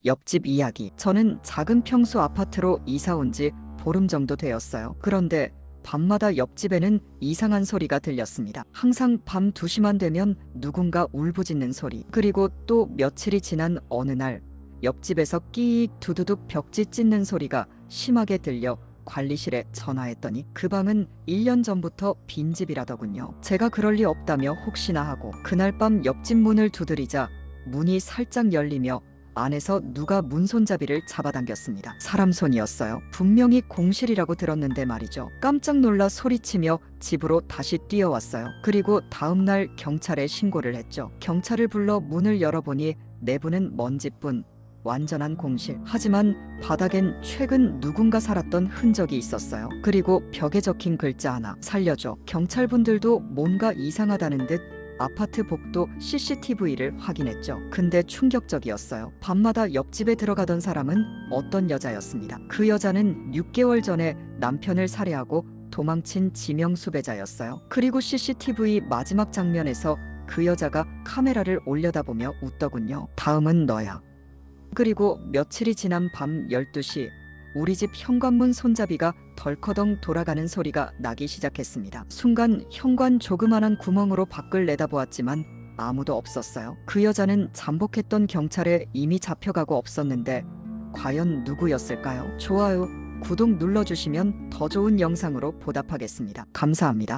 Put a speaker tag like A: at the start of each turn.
A: 옆집 이야기. 저는 작은 평수 아파트로 이사 온 지 보름 정도 되었어요. 그런데 밤마다 옆집에는 이상한 소리가 들렸습니다. 항상 밤 2시만 되면 누군가 울부짖는 소리. 그리고 또 며칠이 지난 어느 날 옆집에서 끼익 두두둑 벽지 찢는 소리가 심하게 들려 관리실에 전화했더니 그 방은 1년 전부터 빈집이라더군요. 제가 그럴 리 없다며 혹시나 하고 그날 밤 옆집 문을 두드리자 문이 살짝 열리며 안에서 누가 문 손잡이를 잡아당겼습니다. 사람 손이었어요. 분명히 공실이라고 들었는데 말이죠. 깜짝 놀라 소리치며 집으로 다시 뛰어왔어요. 그리고 다음날 경찰에 신고를 했죠. 경찰을 불러 문을 열어보니 내부는 먼지뿐, 완전한 공실. 하지만 바닥엔 최근 누군가 살았던 흔적이 있었어요. 그리고 벽에 적힌 글자 하나. 살려줘. 경찰분들도 뭔가 이상하다는 듯 아파트 복도 CCTV를 확인했죠. 근데 충격적이었어요. 밤마다 옆집에 들어가던 사람은 어떤 여자였습니다. 그 여자는 6개월 전에 남편을 살해하고 도망친 지명 수배자였어요. 그리고 CCTV 마지막 장면에서 그 여자가 카메라를 올려다보며 웃더군요. 다음은 너야. 그리고 며칠이 지난 밤 12시 우리 집 현관문 손잡이가 덜커덩 돌아가는 소리가 나기 시작했습니다. 순간 현관 조그만한 구멍으로 밖을 내다보았지만 아무도 없었어요. 그 여자는 잠복했던 경찰에 이미 잡혀가고 없었는데 과연 누구였을까요? 좋아요, 구독 눌러주시면 더 좋은 영상으로 보답하겠습니다. 감사합니다.